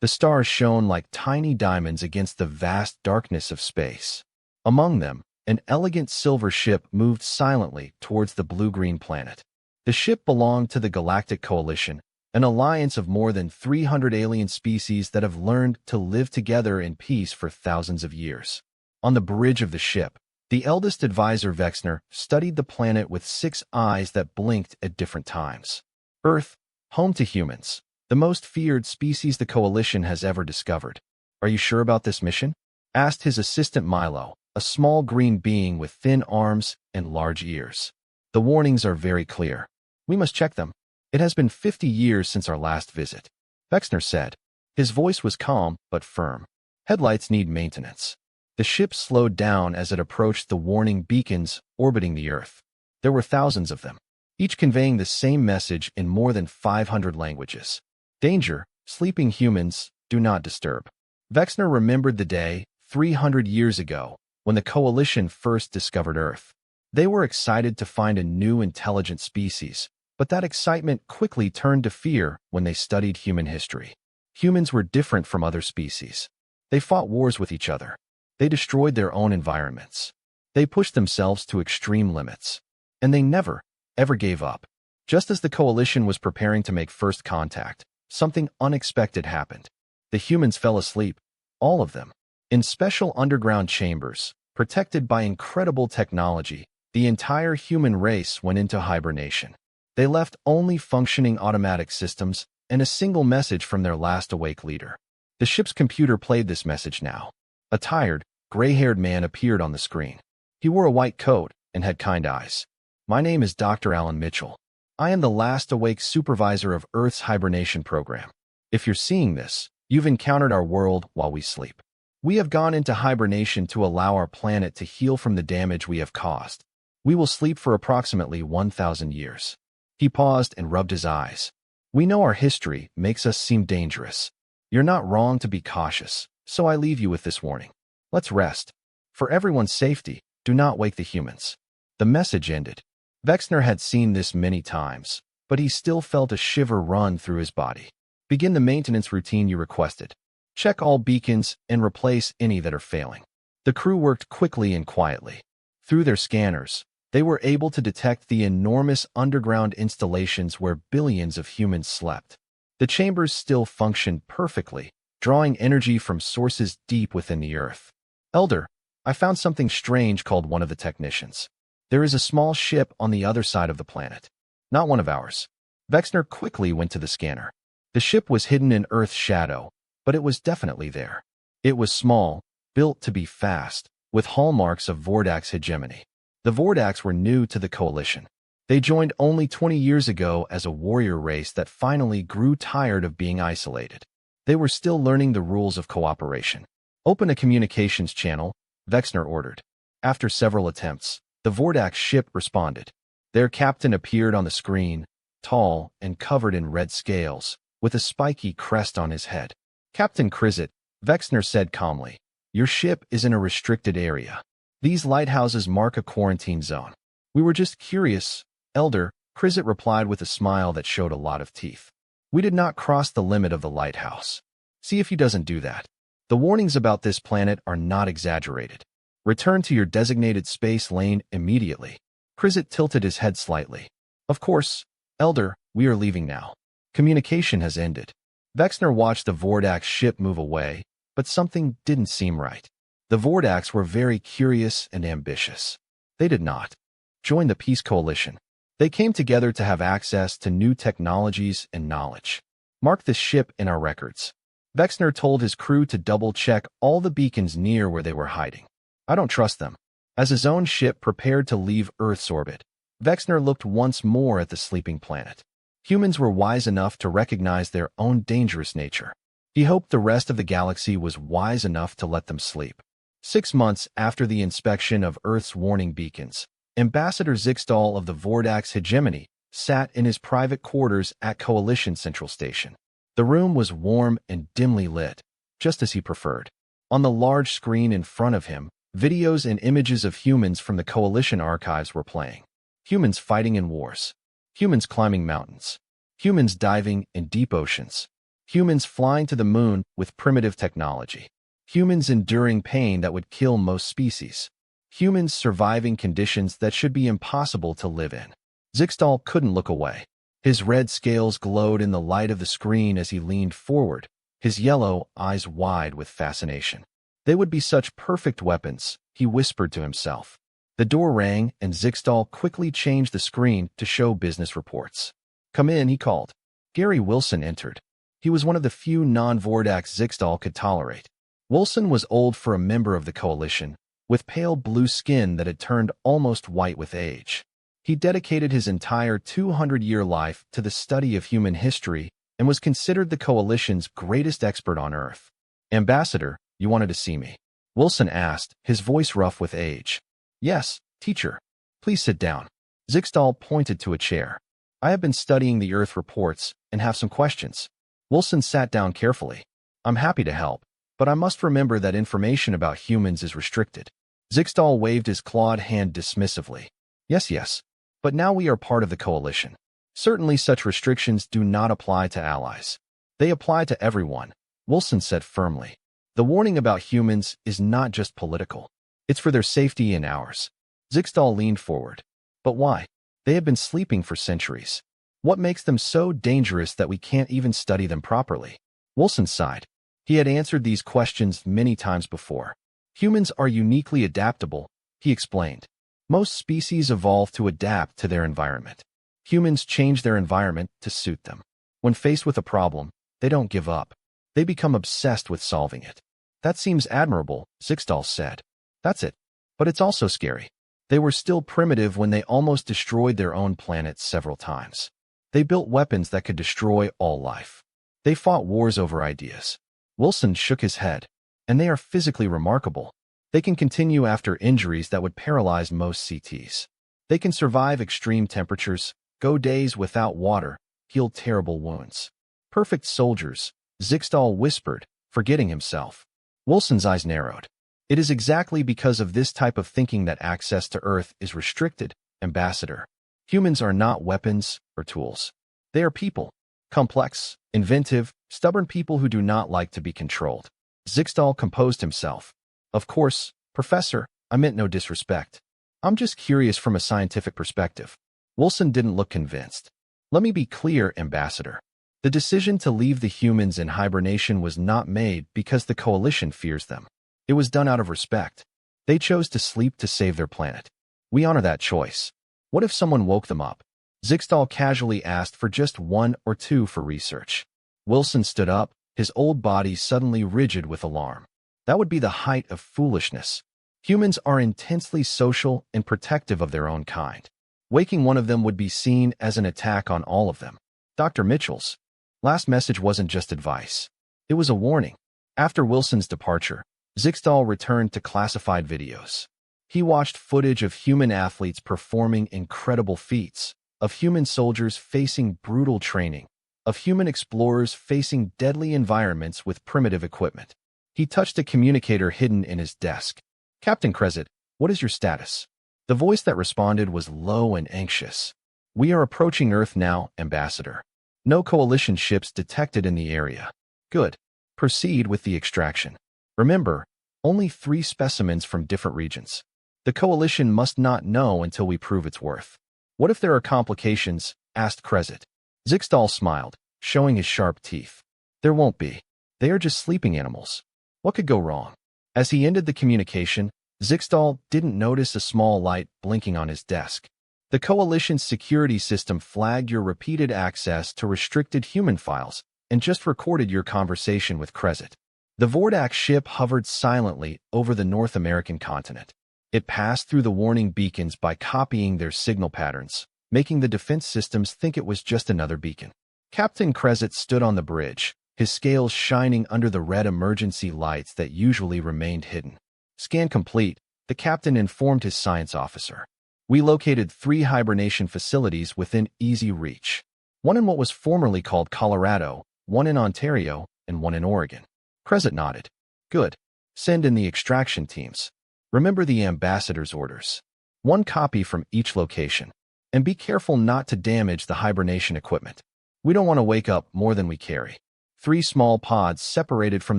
The stars shone like tiny diamonds against the vast darkness of space. Among them, an elegant silver ship moved silently towards the blue-green planet. The ship belonged to the Galactic Coalition, an alliance of more than 300 alien species that have learned to live together in peace for thousands of years. On the bridge of the ship, the eldest advisor Vexner studied the planet with 6 eyes that blinked at different times. Earth, home to humans, the most feared species the Coalition has ever discovered. Are you sure about this mission? Asked his assistant Milo, a small green being with thin arms and large ears. The warnings are very clear. We must check them. It has been 50 years since our last visit, Vexner said. His voice was calm but firm. Headlights need maintenance. The ship slowed down as it approached the warning beacons orbiting the Earth. There were thousands of them, each conveying the same message in more than 500 languages. Danger, sleeping humans, do not disturb. Vexner remembered the day, 300 years ago, when the Coalition first discovered Earth. They were excited to find a new intelligent species, but that excitement quickly turned to fear when they studied human history. Humans were different from other species. They fought wars with each other. They destroyed their own environments. They pushed themselves to extreme limits. And they never, ever gave up. Just as the Coalition was preparing to make first contact, something unexpected happened. The humans fell asleep, all of them. In special underground chambers, protected by incredible technology, the entire human race went into hibernation. They left only functioning automatic systems and a single message from their last awake leader. The ship's computer played this message now. A tired, gray-haired man appeared on the screen. He wore a white coat and had kind eyes. My name is Dr. Alan Mitchell. I am the last awake supervisor of Earth's hibernation program. If you're seeing this, you've encountered our world while we sleep. We have gone into hibernation to allow our planet to heal from the damage we have caused. We will sleep for approximately 1,000 years. He paused and rubbed his eyes. We know our history makes us seem dangerous. You're not wrong to be cautious, so I leave you with this warning. Let's rest. For everyone's safety, do not wake the humans. The message ended. Vexner had seen this many times, but he still felt a shiver run through his body. Begin the maintenance routine you requested. Check all beacons and replace any that are failing. The crew worked quickly and quietly. Through their scanners, they were able to detect the enormous underground installations where billions of humans slept. The chambers still functioned perfectly, drawing energy from sources deep within the Earth. Elder, I found something strange, called one of the technicians. There is a small ship on the other side of the planet. Not one of ours. Vexner quickly went to the scanner. The ship was hidden in Earth's shadow, but it was definitely there. It was small, built to be fast, with hallmarks of Vordak's hegemony. The Vordaks were new to the Coalition. They joined only 20 years ago as a warrior race that finally grew tired of being isolated. They were still learning the rules of cooperation. Open a communications channel, Vexner ordered. After several attempts, the Vordak ship responded. Their captain appeared on the screen, tall and covered in red scales, with a spiky crest on his head. Captain Krizit, Vexner said calmly, your ship is in a restricted area. These lighthouses mark a quarantine zone. We were just curious, Elder, Krizit replied with a smile that showed a lot of teeth. We did not cross the limit of the lighthouse. See if he doesn't do that. The warnings about this planet are not exaggerated. Return to your designated space lane immediately. Krizit tilted his head slightly. Of course, Elder, we are leaving now. Communication has ended. Vexner watched the Vordak ship move away, but something didn't seem right. The Vordaks were very curious and ambitious. They did not join the Peace Coalition. They came together to have access to new technologies and knowledge. Mark this ship in our records. Vexner told his crew to double-check all the beacons near where they were hiding. I don't trust them. As his own ship prepared to leave Earth's orbit, Vexner looked once more at the sleeping planet. Humans were wise enough to recognize their own dangerous nature. He hoped the rest of the galaxy was wise enough to let them sleep. 6 months after the inspection of Earth's warning beacons, Ambassador Zixdal of the Vordak's hegemony sat in his private quarters at Coalition Central Station. The room was warm and dimly lit, just as he preferred. On the large screen in front of him, videos and images of humans from the Coalition archives were playing. Humans fighting in wars. Humans climbing mountains. Humans diving in deep oceans. Humans flying to the moon with primitive technology. Humans enduring pain that would kill most species. Humans surviving conditions that should be impossible to live in. Zixtal couldn't look away. His red scales glowed in the light of the screen as he leaned forward, his yellow eyes wide with fascination. They would be such perfect weapons, he whispered to himself. The door rang, and Zixtal quickly changed the screen to show business reports. "Come in," he called. Gary Wilson entered. He was one of the few non-Vordax Zixtal could tolerate. Wilson was old for a member of the Coalition, with pale blue skin that had turned almost white with age. He dedicated his entire 200-year life to the study of human history and was considered the Coalition's greatest expert on Earth. "Ambassador, you wanted to see me?" Wilson asked, his voice rough with age. "Yes, teacher. Please sit down." Zixtal pointed to a chair. "I have been studying the Earth reports and have some questions." Wilson sat down carefully. "I'm happy to help, but I must remember that information about humans is restricted." Zixtal waved his clawed hand dismissively. Yes, but now we are part of the Coalition. Certainly such restrictions do not apply to allies. They apply to everyone," Wilson said firmly. "The warning about humans is not just political. It's for their safety and ours." Zixtal leaned forward. "But why? They have been sleeping for centuries. What makes them so dangerous that we can't even study them properly?" Wilson sighed. He had answered these questions many times before. "Humans are uniquely adaptable," he explained. "Most species evolve to adapt to their environment. Humans change their environment to suit them. When faced with a problem, they don't give up. They become obsessed with solving it." "That seems admirable," Zixtal said. "That's it. But it's also scary. They were still primitive when they almost destroyed their own planet several times. They built weapons that could destroy all life. They fought wars over ideas." Wilson shook his head. "And they are physically remarkable. They can continue after injuries that would paralyze most CTs. They can survive extreme temperatures, go days without water, heal terrible wounds. Perfect soldiers," Zixtal whispered, forgetting himself. Wilson's eyes narrowed. "It is exactly because of this type of thinking that access to Earth is restricted, Ambassador. Humans are not weapons or tools. They are people. Complex, inventive, stubborn people who do not like to be controlled." Zixtal composed himself. "Of course, Professor, I meant no disrespect. I'm just curious from a scientific perspective." Wilson didn't look convinced. "Let me be clear, Ambassador. The decision to leave the humans in hibernation was not made because the Coalition fears them. It was done out of respect. They chose to sleep to save their planet. We honor that choice. What if someone woke them up?" Zixtal casually asked for just 1 or 2 for research. Wilson stood up, his old body suddenly rigid with alarm. That would be the height of foolishness. Humans are intensely social and protective of their own kind. Waking one of them would be seen as an attack on all of them. Dr. Mitchell's last message wasn't just advice. It was a warning. After Wilson's departure, Zixtal returned to classified videos. He watched footage of human athletes performing incredible feats, of human soldiers facing brutal training, of human explorers facing deadly environments with primitive equipment. He touched a communicator hidden in his desk. "Captain Crescent, what is your status?" The voice that responded was low and anxious. "We are approaching Earth now, Ambassador. No Coalition ships detected in the area." "Good. Proceed with the extraction. Remember, only 3 specimens from different regions. The Coalition must not know until we prove its worth." "What if there are complications?" asked Crescent. Zixtal smiled, showing his sharp teeth. "There won't be. They are just sleeping animals. What could go wrong?" As he ended the communication, Zixtal didn't notice a small light blinking on his desk. "The Coalition's security system flagged your repeated access to restricted human files and just recorded your conversation with Crescent." The Vordax ship hovered silently over the North American continent. It passed through the warning beacons by copying their signal patterns, making the defense systems think it was just another beacon. Captain Crescent stood on the bridge, his scales shining under the red emergency lights that usually remained hidden. "Scan complete," the captain informed his science officer. "We located 3 hibernation facilities within easy reach. One in what was formerly called Colorado, one in Ontario, and one in Oregon." Crescent nodded. "Good. Send in the extraction teams. Remember the Ambassador's orders. 1 copy from each location. And be careful not to damage the hibernation equipment. We don't want to wake up more than we carry." 3 small pods separated from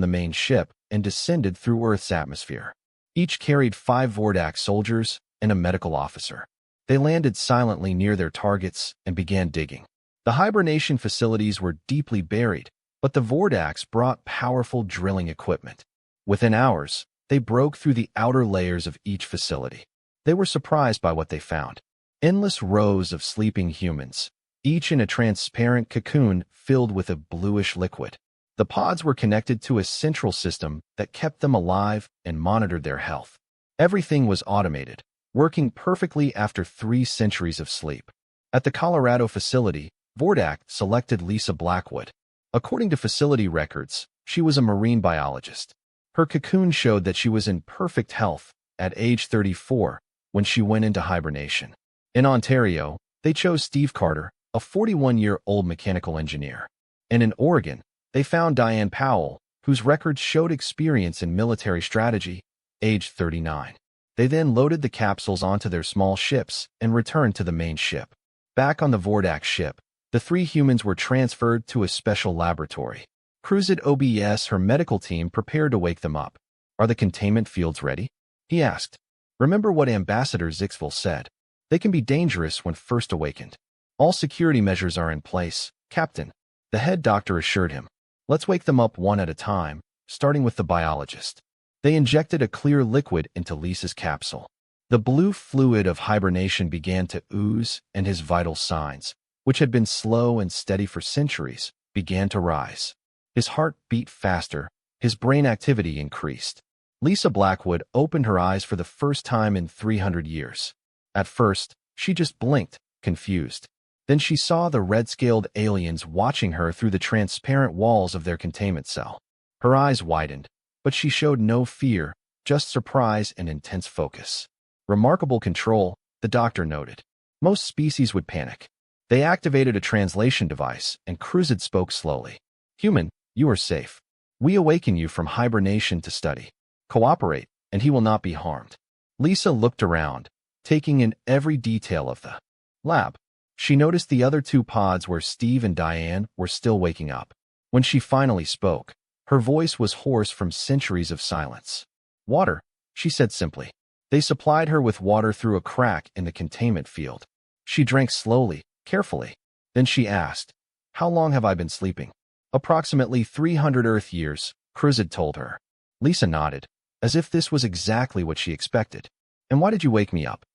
the main ship and descended through Earth's atmosphere. Each carried 5 Vordak soldiers and a medical officer. They landed silently near their targets and began digging. The hibernation facilities were deeply buried, but the Vordaks brought powerful drilling equipment. Within hours, they broke through the outer layers of each facility. They were surprised by what they found. Endless rows of sleeping humans, each in a transparent cocoon filled with a bluish liquid. The pods were connected to a central system that kept them alive and monitored their health. Everything was automated, working perfectly after 3 centuries of sleep. At the Colorado facility, Vordak selected Lisa Blackwood. According to facility records, she was a marine biologist. Her cocoon showed that she was in perfect health at age 34 when she went into hibernation. In Ontario, they chose Steve Carter, a 41-year-old mechanical engineer. And in Oregon, they found Diane Powell, whose records showed experience in military strategy, age 39. They then loaded the capsules onto their small ships and returned to the main ship. Back on the Vordak ship, the 3 humans were transferred to a special laboratory. Cruzid OBS, her medical team, prepared to wake them up. "Are the containment fields ready?" he asked. "Remember what Ambassador Zixville said. They can be dangerous when first awakened." "All security measures are in place, Captain," the head doctor assured him. "Let's wake them up one at a time, starting with the biologist." They injected a clear liquid into Lisa's capsule. The blue fluid of hibernation began to ooze, and his vital signs, which had been slow and steady for centuries, began to rise. His heart beat faster, his brain activity increased. Lisa Blackwood opened her eyes for the first time in 300 years. At first, she just blinked, confused. Then she saw the red-scaled aliens watching her through the transparent walls of their containment cell. Her eyes widened, but she showed no fear, just surprise and intense focus. "Remarkable control," the doctor noted. "Most species would panic." They activated a translation device, and Cruzid spoke slowly. "Human, you are safe. We awaken you from hibernation to study. Cooperate, and he will not be harmed." Lisa looked around, taking in every detail of the lab. She noticed the other 2 pods where Steve and Diane were still waking up. When she finally spoke, her voice was hoarse from centuries of silence. "Water," she said simply. They supplied her with water through a crack in the containment field. She drank slowly, carefully. Then she asked, "How long have I been sleeping?" "Approximately 300 Earth years," Cruzid told her. Lisa nodded, as if this was exactly what she expected. "And why did you wake me up?"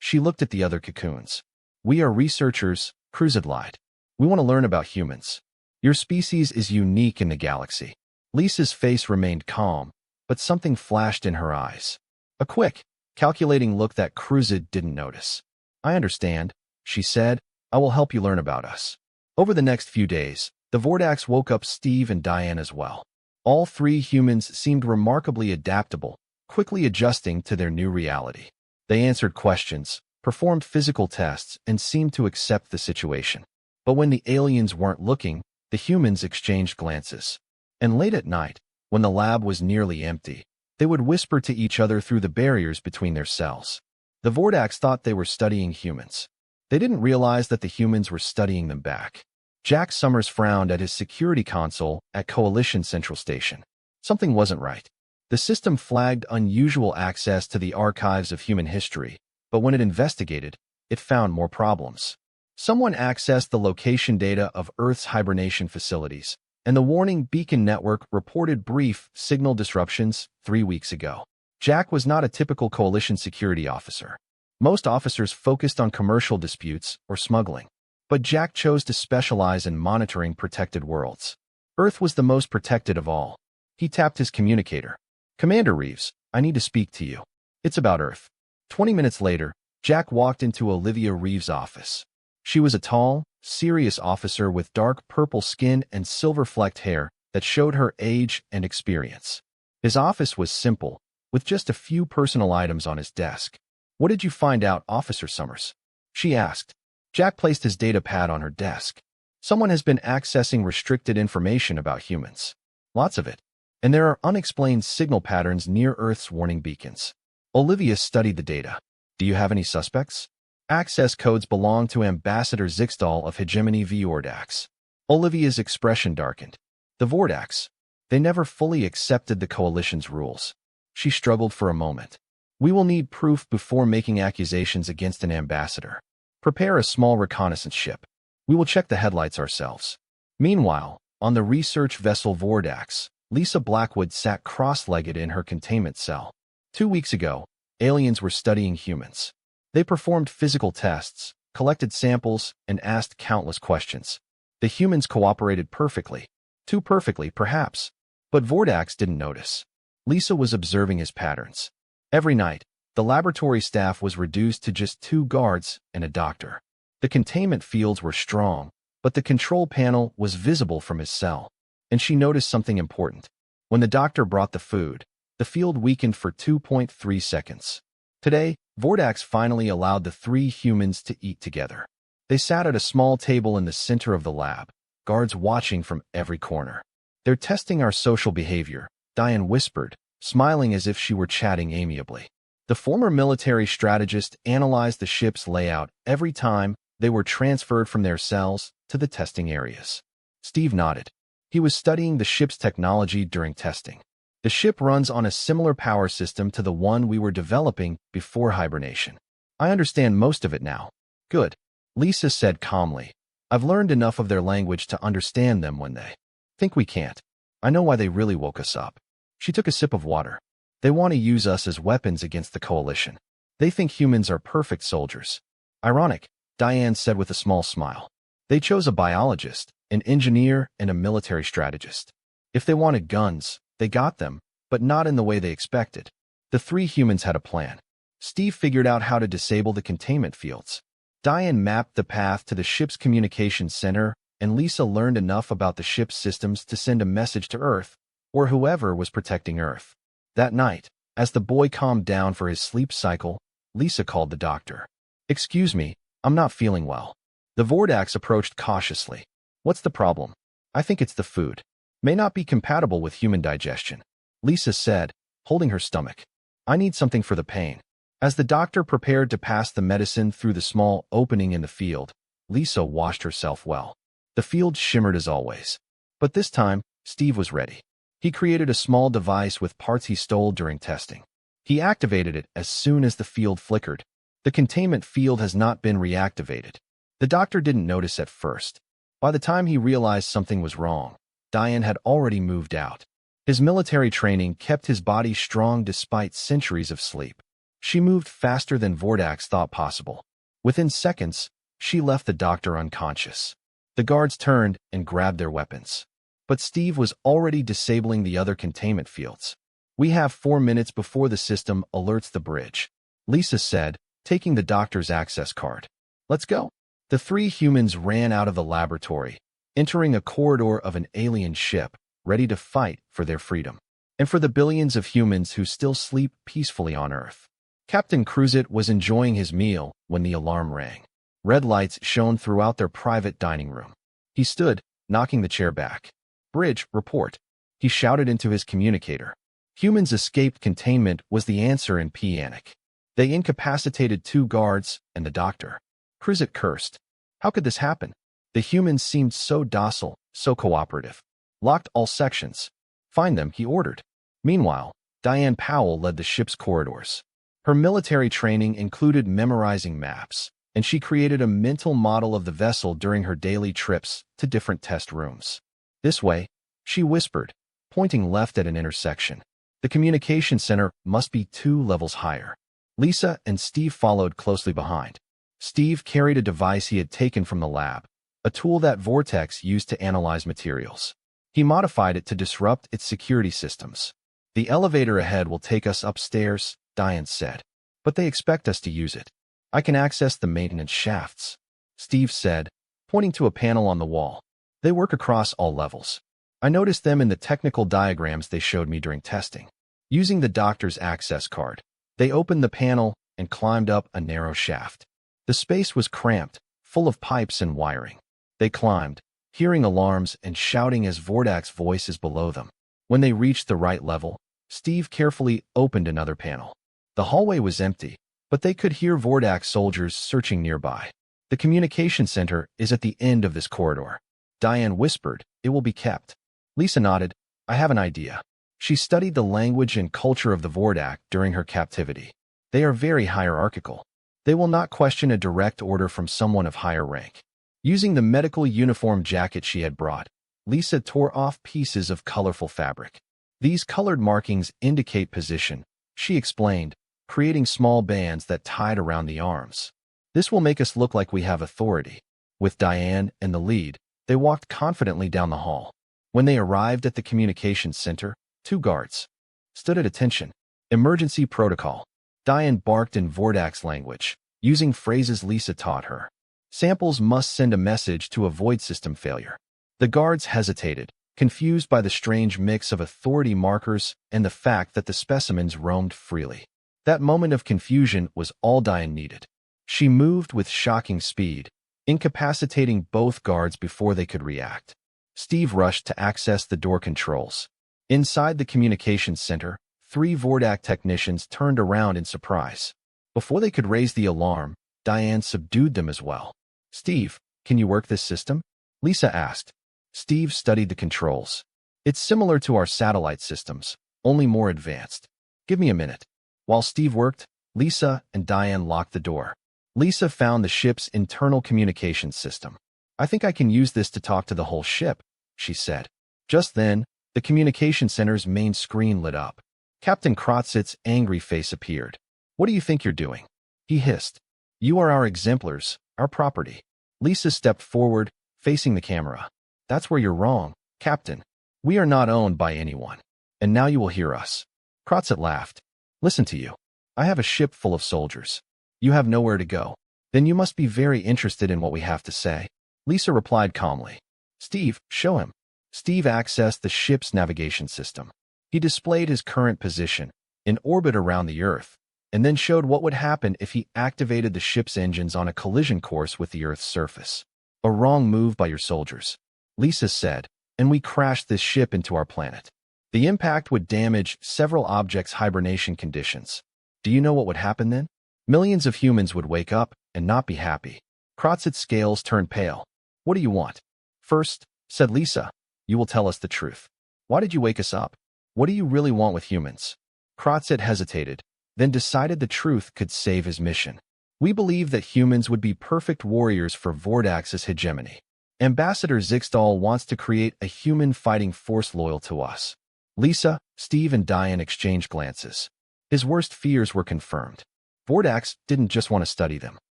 She looked at the other cocoons. "We are researchers," Cruzid lied. "We want to learn about humans. Your species is unique in the galaxy." Lisa's face remained calm, but something flashed in her eyes. A quick, calculating look that Cruzid didn't notice. "I understand," she said. "I will help you learn about us." Over the next few days, the Vordaks woke up Steve and Diane as well. All 3 humans seemed remarkably adaptable, quickly adjusting to their new reality. They answered questions, performed physical tests, and seemed to accept the situation. But when the aliens weren't looking, the humans exchanged glances. And late at night, when the lab was nearly empty, they would whisper to each other through the barriers between their cells. The Vordaks thought they were studying humans. They didn't realize that the humans were studying them back. Jack Summers frowned at his security console at Coalition Central Station. Something wasn't right. The system flagged unusual access to the archives of human history, but when it investigated, it found more problems. Someone accessed the location data of Earth's hibernation facilities, and the warning beacon network reported brief signal disruptions 3 weeks ago. Jack was not a typical Coalition security officer. Most officers focused on commercial disputes or smuggling. But Jack chose to specialize in monitoring protected worlds. Earth was the most protected of all. He tapped his communicator. "Commander Reeves, I need to speak to you. It's about Earth." 20 minutes later, Jack walked into Olivia Reeves' office. She was a tall, serious officer with dark purple skin and silver-flecked hair that showed her age and experience. His office was simple, with just a few personal items on his desk. "What did you find out, Officer Summers?" she asked. Jack placed his data pad on her desk. "Someone has been accessing restricted information about humans. Lots of it. And there are unexplained signal patterns near Earth's warning beacons." Olivia studied the data. "Do you have any suspects?" "Access codes belong to Ambassador Zixdal of Hegemony V. Ordax." Olivia's expression darkened. The Vordax. They never fully accepted the Coalition's rules. She struggled for a moment. We will need proof before making accusations against an ambassador. Prepare a small reconnaissance ship. We will check the headlights ourselves. Meanwhile, on the research vessel Vordax, Lisa Blackwood sat cross-legged in her containment cell. 2 weeks ago, aliens were studying humans. They performed physical tests, collected samples, and asked countless questions. The humans cooperated perfectly. Too perfectly, perhaps. But Vordax didn't notice. Lisa was observing his patterns. Every night, the laboratory staff was reduced to just 2 guards and a doctor. The containment fields were strong, but the control panel was visible from his cell. And she noticed something important. When the doctor brought the food, the field weakened for 2.3 seconds. Today, Vordax finally allowed the 3 humans to eat together. They sat at a small table in the center of the lab, guards watching from every corner. "They're testing our social behavior," Diane whispered, smiling as if she were chatting amiably. The former military strategist analyzed the ship's layout every time they were transferred from their cells to the testing areas. Steve nodded. He was studying the ship's technology during testing. The ship runs on a similar power system to the one we were developing before hibernation. I understand most of it now. Good, Lisa said calmly. I've learned enough of their language to understand them when they think we can't. I know why they really woke us up. She took a sip of water. They want to use us as weapons against the Coalition. They think humans are perfect soldiers. Ironic, Diane said with a small smile. They chose a biologist, an engineer, and a military strategist. If they wanted guns, they got them, but not in the way they expected. The 3 humans had a plan. Steve figured out how to disable the containment fields. Diane mapped the path to the ship's communications center, and Lisa learned enough about the ship's systems to send a message to Earth, or whoever was protecting Earth. That night, as the boy calmed down for his sleep cycle, Lisa called the doctor. "Excuse me, I'm not feeling well." The Vordax approached cautiously. "What's the problem?" "I think it's the food. May not be compatible with human digestion," Lisa said, holding her stomach. "I need something for the pain." As the doctor prepared to pass the medicine through the small opening in the field, Lisa washed herself well. The field shimmered as always. But this time, Steve was ready. He created a small device with parts he stole during testing. He activated it as soon as the field flickered. The containment field has not been reactivated. The doctor didn't notice at first. By the time he realized something was wrong, Diane had already moved out. His military training kept his body strong despite centuries of sleep. She moved faster than Vordax thought possible. Within seconds, she left the doctor unconscious. The guards turned and grabbed their weapons. But Steve was already disabling the other containment fields. "We have 4 minutes before the system alerts the bridge," Lisa said, taking the doctor's access card. "Let's go." The 3 humans ran out of the laboratory, entering a corridor of an alien ship, ready to fight for their freedom. And for the billions of humans who still sleep peacefully on Earth. Captain Cruzit was enjoying his meal when the alarm rang. Red lights shone throughout their private dining room. He stood, knocking the chair back. "Bridge, report," he shouted into his communicator. Humans escaped containment was the answer in panic. They incapacitated 2 guards and the doctor. Cruzit cursed. How could this happen? The humans seemed so docile, so cooperative. "Locked all sections. Find them," he ordered. Meanwhile, Diane Powell led the ship's corridors. Her military training included memorizing maps, and she created a mental model of the vessel during her daily trips to different test rooms. "This way," she whispered, pointing left at an intersection. "The communication center must be 2 levels higher." Lisa and Steve followed closely behind. Steve carried a device he had taken from the lab, a tool that Vortex used to analyze materials. He modified it to disrupt its security systems. "The elevator ahead will take us upstairs," Diane said. "But they expect us to use it." "I can access the maintenance shafts," Steve said, pointing to a panel on the wall. "They work across all levels. I noticed them in the technical diagrams they showed me during testing." Using the doctor's access card, they opened the panel and climbed up a narrow shaft. The space was cramped, full of pipes and wiring. They climbed, hearing alarms and shouting as Vordax's voice is below them. When they reached the right level, Steve carefully opened another panel. The hallway was empty, but they could hear Vordax soldiers searching nearby. "The communication center is at the end of this corridor," Diane whispered. "It will be kept." Lisa nodded. I have an idea. She studied the language and culture of the Vordak during her captivity. They are very hierarchical. They will not question a direct order from someone of higher rank. Using the medical uniform jacket she had brought, Lisa tore off pieces of colorful fabric. These colored markings indicate position, she explained, creating small bands that tied around the arms. This will make us look like we have authority. With Diane in the lead, they walked confidently down the hall. When they arrived at the communications center, 2 guards stood at attention. Emergency protocol. Diane barked in Vordak's language, using phrases Lisa taught her. Samples must send a message to avoid system failure. The guards hesitated, confused by the strange mix of authority markers and the fact that the specimens roamed freely. That moment of confusion was all Diane needed. She moved with shocking speed, incapacitating both guards before they could react. Steve rushed to access the door controls. Inside the communications center, 3 Vordak technicians turned around in surprise. Before they could raise the alarm, Diane subdued them as well. Steve, can you work this system? Lisa asked. Steve studied the controls. It's similar to our satellite systems, only more advanced. Give me a minute. While Steve worked, Lisa and Diane locked the door. Lisa found the ship's internal communications system. I think I can use this to talk to the whole ship, she said. Just then, the communication center's main screen lit up. Captain Krotzit's angry face appeared. What do you think you're doing? He hissed. You are our exemplars, our property. Lisa stepped forward, facing the camera. That's where you're wrong, Captain. We are not owned by anyone. And now you will hear us. Krotzit laughed. Listen to you. I have a ship full of soldiers. You have nowhere to go. Then you must be very interested in what we have to say. Lisa replied calmly. Steve, show him. Steve accessed the ship's navigation system. He displayed his current position, in orbit around the Earth, and then showed what would happen if he activated the ship's engines on a collision course with the Earth's surface. A wrong move by your soldiers, Lisa said, and we crashed this ship into our planet. The impact would damage several objects' hibernation conditions. Do you know what would happen then? Millions of humans would wake up and not be happy. Krotzit's scales turned pale. What do you want? First, said Lisa, you will tell us the truth. Why did you wake us up? What do you really want with humans? Krotzit hesitated, then decided the truth could save his mission. We believe that humans would be perfect warriors for Vordax's hegemony. Ambassador Zixdal wants to create a human fighting force loyal to us. Lisa, Steve, and Diane exchanged glances. His worst fears were confirmed. Vordax didn't just want to study them.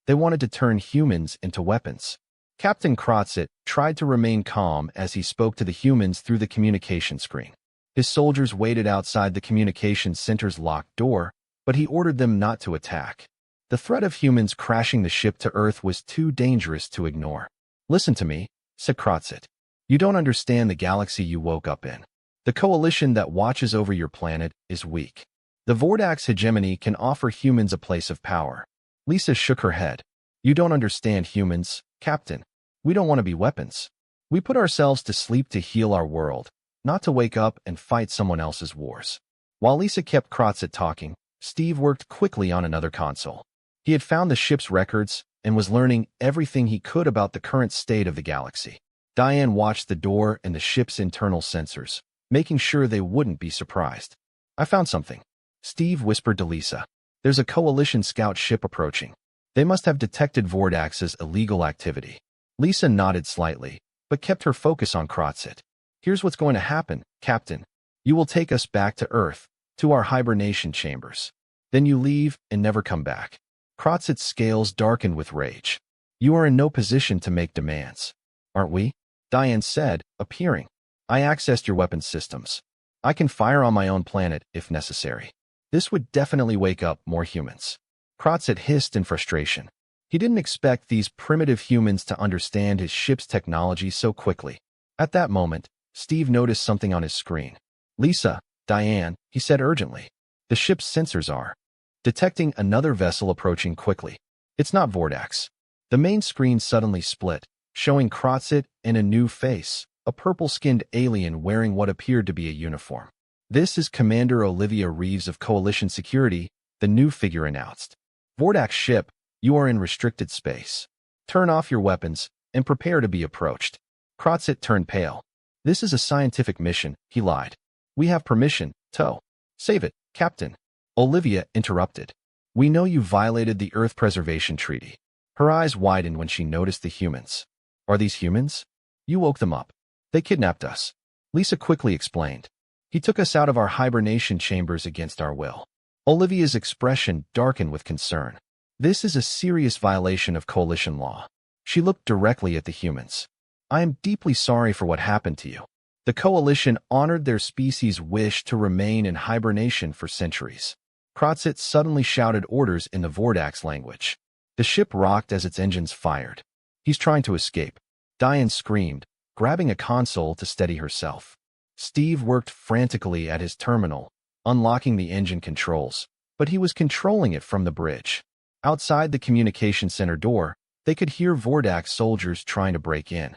They wanted to turn humans into weapons. Captain Krotzit tried to remain calm as he spoke to the humans through the communication screen. His soldiers waited outside the communications center's locked door, but he ordered them not to attack. The threat of humans crashing the ship to Earth was too dangerous to ignore. Listen to me, said Krotzit. You don't understand the galaxy you woke up in. The coalition that watches over your planet is weak. The Vordax hegemony can offer humans a place of power. Lisa shook her head. You don't understand humans, Captain. We don't want to be weapons. We put ourselves to sleep to heal our world, not to wake up and fight someone else's wars. While Lisa kept Krotzit talking, Steve worked quickly on another console. He had found the ship's records and was learning everything he could about the current state of the galaxy. Diane watched the door and the ship's internal sensors, making sure they wouldn't be surprised. I found something, Steve whispered to Lisa. There's a coalition scout ship approaching. They must have detected Vordax's illegal activity. Lisa nodded slightly, but kept her focus on Krotzit. Here's what's going to happen, Captain. You will take us back to Earth, to our hibernation chambers. Then you leave and never come back. Krotzit's scales darkened with rage. You are in no position to make demands. Aren't we? Diane said, appearing. I accessed your weapons systems. I can fire on my own planet if necessary. This would definitely wake up more humans. Krotzit hissed in frustration. He didn't expect these primitive humans to understand his ship's technology so quickly. At that moment, Steve noticed something on his screen. Lisa, Diane, he said urgently. The ship's sensors are detecting another vessel approaching quickly. It's not Vordax. The main screen suddenly split, showing Krotzit in a new face, a purple-skinned alien wearing what appeared to be a uniform. This is Commander Olivia Reeves of Coalition Security, the new figure announced. Vordax ship, you are in restricted space. Turn off your weapons and prepare to be approached. Krotzit turned pale. This is a scientific mission, he lied. We have permission, to save it, Captain. Olivia interrupted. We know you violated the Earth Preservation Treaty. Her eyes widened when she noticed the humans. Are these humans? You woke them up. They kidnapped us. Lisa quickly explained. He took us out of our hibernation chambers against our will. Olivia's expression darkened with concern. This is a serious violation of coalition law. She looked directly at the humans. I am deeply sorry for what happened to you. The coalition honored their species' wish to remain in hibernation for centuries. Krotzit suddenly shouted orders in the Vordax language. The ship rocked as its engines fired. He's trying to escape. Diane screamed, grabbing a console to steady herself. Steve worked frantically at his terminal, unlocking the engine controls, but he was controlling it from the bridge. Outside the communication center door, they could hear Vordax soldiers trying to break in.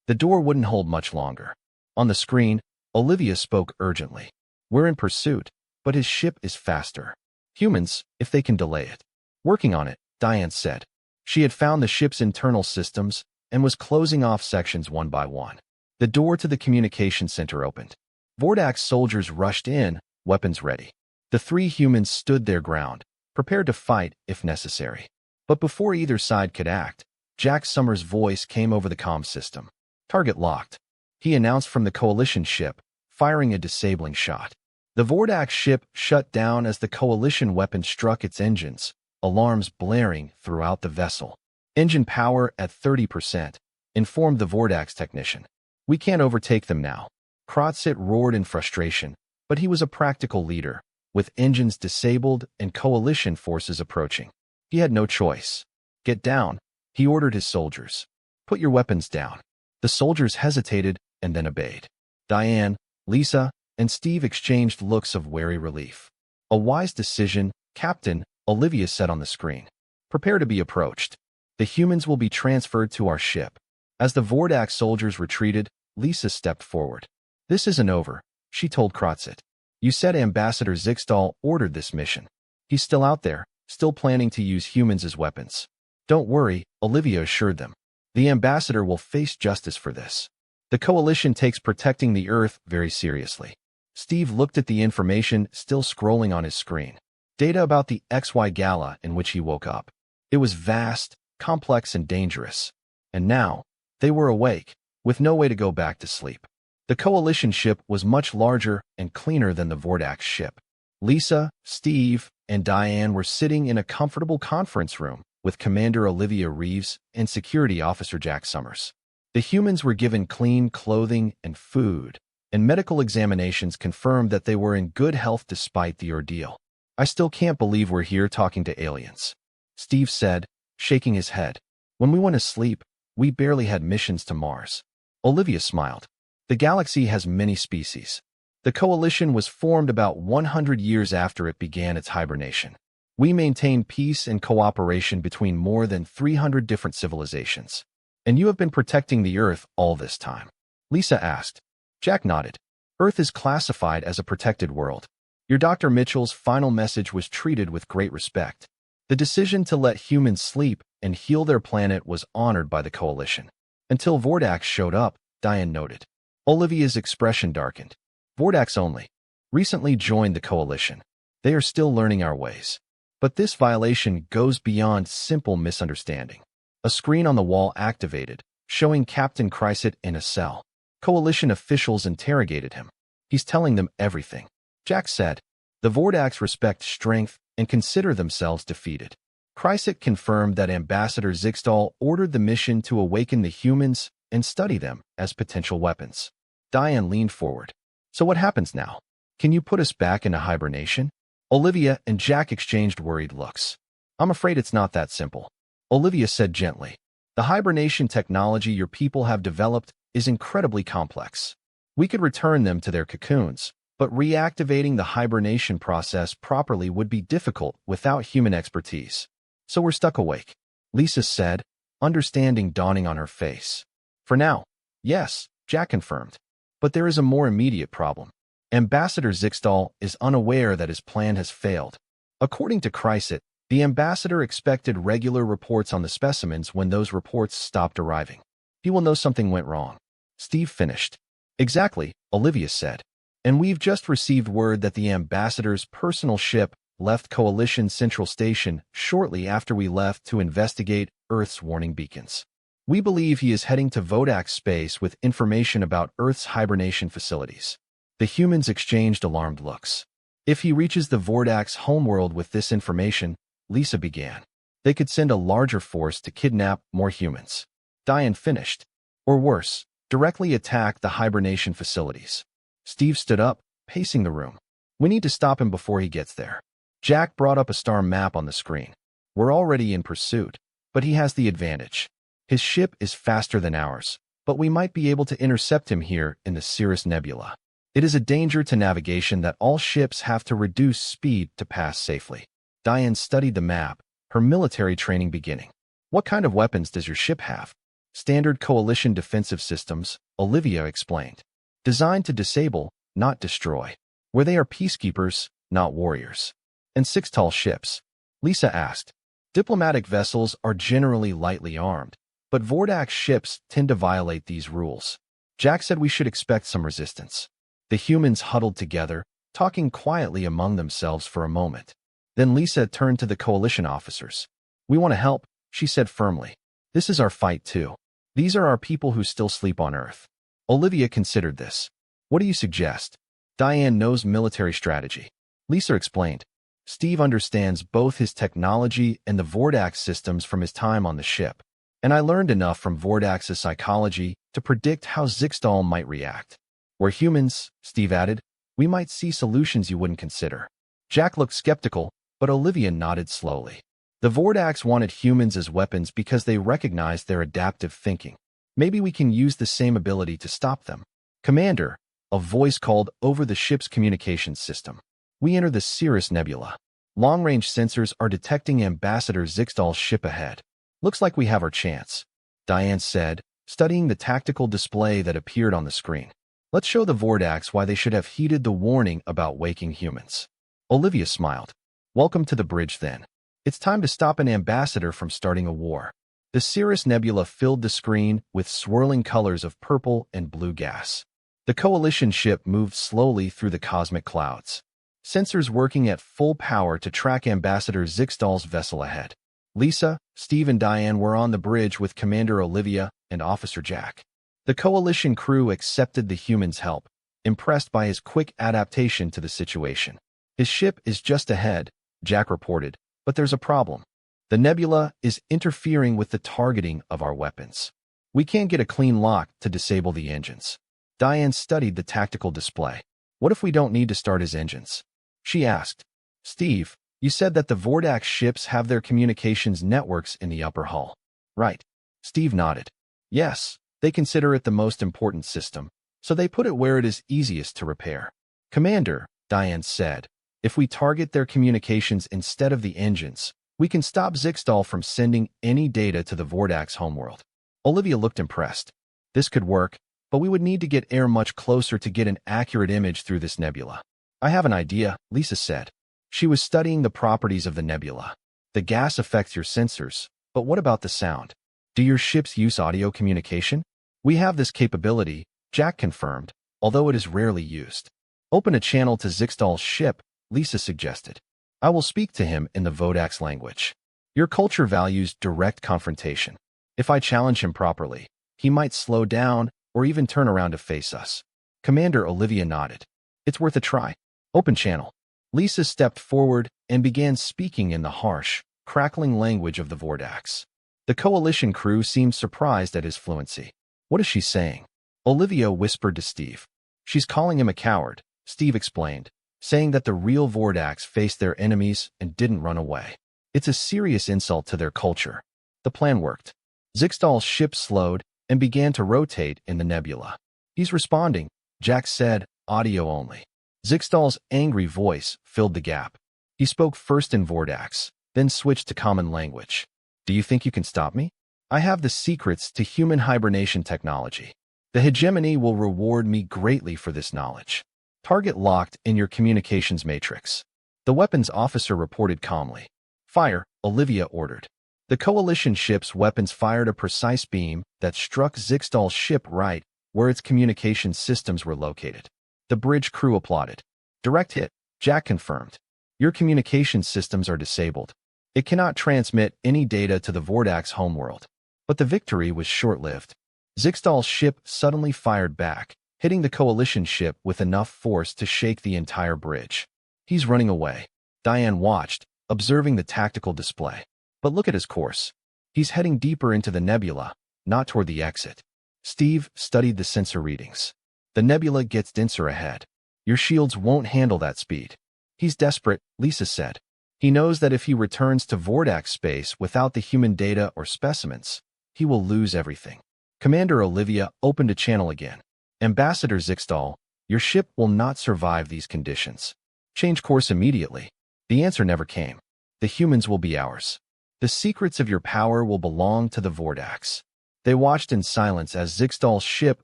The door wouldn't hold much longer. On the screen, Olivia spoke urgently. We're in pursuit, but his ship is faster. Humans, if they can delay it. Working on it, Diane said. She had found the ship's internal systems and was closing off sections one by one. The door to the communication center opened. Vordax soldiers rushed in, weapons ready. The three humans stood their ground, prepared to fight if necessary. But before either side could act, Jack Summers' voice came over the comm system. Target locked. He announced from the coalition ship, firing a disabling shot. The Vordax ship shut down as the coalition weapon struck its engines, alarms blaring throughout the vessel. Engine power at 30%, informed the Vordax technician. We can't overtake them now. Krotzit roared in frustration, but he was a practical leader, with engines disabled and coalition forces approaching. He had no choice. Get down, he ordered his soldiers. Put your weapons down. The soldiers hesitated and then obeyed. Diane, Lisa, and Steve exchanged looks of wary relief. A wise decision, Captain, Olivia said on the screen. Prepare to be approached. The humans will be transferred to our ship. As the Vordax soldiers retreated, Lisa stepped forward. This isn't over, she told Krotzit. You said Ambassador Zixtal ordered this mission. He's still out there, still planning to use humans as weapons. Don't worry, Olivia assured them. The ambassador will face justice for this. The coalition takes protecting the Earth very seriously. Steve looked at the information still scrolling on his screen. Data about the XY gala in which he woke up. It was vast, complex, and dangerous. And now, they were awake, with no way to go back to sleep. The coalition ship was much larger and cleaner than the Vordax ship. Lisa, Steve, and Diane were sitting in a comfortable conference room with Commander Olivia Reeves and Security Officer Jack Summers. The humans were given clean clothing and food, and medical examinations confirmed that they were in good health despite the ordeal. I still can't believe we're here talking to aliens, Steve said, shaking his head. When we went to sleep, we barely had missions to Mars. Olivia smiled. The galaxy has many species. The coalition was formed about 100 years after it began its hibernation. We maintain peace and cooperation between more than 300 different civilizations. And you have been protecting the Earth all this time? Lisa asked. Jack nodded. Earth is classified as a protected world. Your Dr. Mitchell's final message was treated with great respect. The decision to let humans sleep and heal their planet was honored by the coalition. Until Vordax showed up, Diane noted. Olivia's expression darkened. Vordax only. Recently joined the coalition. They are still learning our ways. But this violation goes beyond simple misunderstanding. A screen on the wall activated, showing Captain Krotzit in a cell. Coalition officials interrogated him. He's telling them everything. Jack said, the Vordax respect strength and consider themselves defeated. Krotzit confirmed that Ambassador Zixtal ordered the mission to awaken the humans and study them as potential weapons. Diane leaned forward. So what happens now? Can you put us back into hibernation? Olivia and Jack exchanged worried looks. I'm afraid it's not that simple. Olivia said gently. The hibernation technology your people have developed is incredibly complex. We could return them to their cocoons, but reactivating the hibernation process properly would be difficult without human expertise. So we're stuck awake, Lisa said, understanding dawning on her face. For now, yes, Jack confirmed. But there is a more immediate problem. Ambassador Zixtal is unaware that his plan has failed. According to Krotzit, the ambassador expected regular reports on the specimens when those reports stopped arriving. He will know something went wrong. Steve finished. Exactly, Olivia said. And we've just received word that the ambassador's personal ship left Coalition Central Station shortly after we left to investigate Earth's warning beacons. We believe he is heading to Vodax space with information about Earth's hibernation facilities. The humans exchanged alarmed looks. If he reaches the Vodax homeworld with this information, Lisa began, they could send a larger force to kidnap more humans. Diane finished. Or worse, directly attack the hibernation facilities. Steve stood up, pacing the room. We need to stop him before he gets there. Jack brought up a star map on the screen. We're already in pursuit, but he has the advantage. His ship is faster than ours, but we might be able to intercept him here in the Cirrus Nebula. It is a danger to navigation that all ships have to reduce speed to pass safely. Diane studied the map, her military training beginning. What kind of weapons does your ship have? Standard coalition defensive systems, Olivia explained. Designed to disable, not destroy. Where they are peacekeepers, not warriors. And 6 tall ships? Lisa asked. Diplomatic vessels are generally lightly armed, but Vordax ships tend to violate these rules. Jack said we should expect some resistance. The humans huddled together, talking quietly among themselves for a moment. Then Lisa turned to the coalition officers. We want to help, she said firmly. This is our fight too. These are our people who still sleep on Earth. Olivia considered this. What do you suggest? Diane knows military strategy. Lisa explained. Steve understands both his technology and the Vordax systems from his time on the ship. And I learned enough from Vordax's psychology to predict how Zixtal might react. We're humans, Steve added. We might see solutions you wouldn't consider. Jack looked skeptical, but Olivia nodded slowly. The Vordax wanted humans as weapons because they recognized their adaptive thinking. Maybe we can use the same ability to stop them. Commander, a voice called over the ship's communications system. We enter the Cirrus Nebula. Long-range sensors are detecting Ambassador Zixtal's ship ahead. Looks like we have our chance, Diane said, studying the tactical display that appeared on the screen. Let's show the Vordax why they should have heeded the warning about waking humans. Olivia smiled. Welcome to the bridge then. It's time to stop an ambassador from starting a war. The Cirrus Nebula filled the screen with swirling colors of purple and blue gas. The coalition ship moved slowly through the cosmic clouds. Sensors working at full power to track Ambassador Zixtal's vessel ahead. Lisa, Steve and Diane were on the bridge with Commander Olivia and Officer Jack. The coalition crew accepted the humans' help, impressed by his quick adaptation to the situation. His ship is just ahead, Jack reported, but there's a problem. The nebula is interfering with the targeting of our weapons. We can't get a clean lock to disable the engines. Diane studied the tactical display. What if we don't need to start his engines? She asked. Steve, you said that the Vordax ships have their communications networks in the upper hull. Right. Steve nodded. Yes, they consider it the most important system, so they put it where it is easiest to repair. Commander, Diane said, if we target their communications instead of the engines, we can stop Zixtal from sending any data to the Vordax homeworld. Olivia looked impressed. This could work, but we would need to get air much closer to get an accurate image through this nebula. I have an idea, Lisa said. She was studying the properties of the nebula. The gas affects your sensors, but what about the sound? Do your ships use audio communication? We have this capability, Jack confirmed, although it is rarely used. Open a channel to Zixtal's ship, Lisa suggested. I will speak to him in the Vodax language. Your culture values direct confrontation. If I challenge him properly, he might slow down or even turn around to face us. Commander Olivia nodded. It's worth a try. Open channel. Lisa stepped forward and began speaking in the harsh, crackling language of the Vordax. The coalition crew seemed surprised at his fluency. What is she saying? Olivia whispered to Steve. She's calling him a coward, Steve explained, saying that the real Vordax faced their enemies and didn't run away. It's a serious insult to their culture. The plan worked. Zixtal's ship slowed and began to rotate in the nebula. He's responding, Jack said, audio only. Zixtal's angry voice filled the gap. He spoke first in Vordax, then switched to common language. Do you think you can stop me? I have the secrets to human hibernation technology. The hegemony will reward me greatly for this knowledge. Target locked in your communications matrix. The weapons officer reported calmly. Fire, Olivia ordered. The coalition ship's weapons fired a precise beam that struck Zixtal's ship right where its communication systems were located. The bridge crew applauded. Direct hit, Jack confirmed. Your communication systems are disabled. It cannot transmit any data to the Vordak's homeworld. But the victory was short-lived. Zixtal's ship suddenly fired back, hitting the coalition ship with enough force to shake the entire bridge. He's running away. Diane watched, observing the tactical display. But look at his course. He's heading deeper into the nebula, not toward the exit. Steve studied the sensor readings. The nebula gets denser ahead. Your shields won't handle that speed. He's desperate, Lisa said. He knows that if he returns to Vordak space without the human data or specimens, he will lose everything. Commander Olivia opened a channel again. Ambassador Zixtal, your ship will not survive these conditions. Change course immediately. The answer never came. The humans will be ours. The secrets of your power will belong to the Vordaks. They watched in silence as Zixtal's ship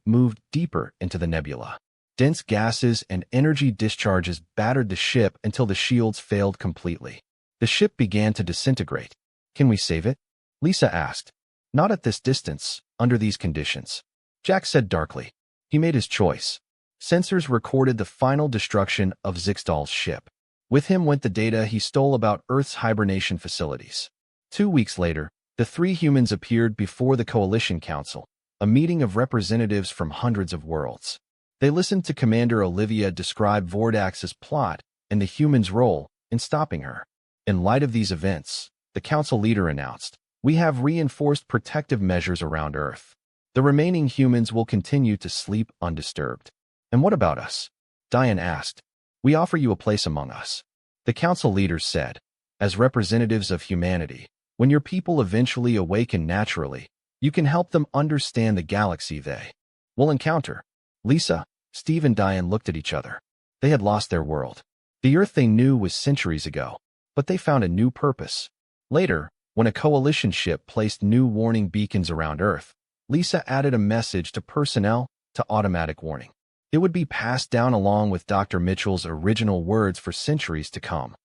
moved deeper into the nebula. Dense gases and energy discharges battered the ship until the shields failed completely. The ship began to disintegrate. Can we save it? Lisa asked. Not at this distance, under these conditions. Jack said darkly. He made his choice. Sensors recorded the final destruction of Zixtal's ship. With him went the data he stole about Earth's hibernation facilities. 2 weeks later, the 3 humans appeared before the Coalition Council, a meeting of representatives from hundreds of worlds. They listened to Commander Olivia describe Vordax's plot and the humans' role in stopping her. In light of these events, the council leader announced, we have reinforced protective measures around Earth. The remaining humans will continue to sleep undisturbed. And what about us? Diane asked. We offer you a place among us. The council leaders said, as representatives of humanity, when your people eventually awaken naturally, you can help them understand the galaxy they will encounter. Lisa, Steve and Diane looked at each other. They had lost their world. The Earth they knew was centuries ago, but they found a new purpose. Later, when a coalition ship placed new warning beacons around Earth, Lisa added a message to personnel to automatic warning. It would be passed down along with Dr. Mitchell's original words for centuries to come.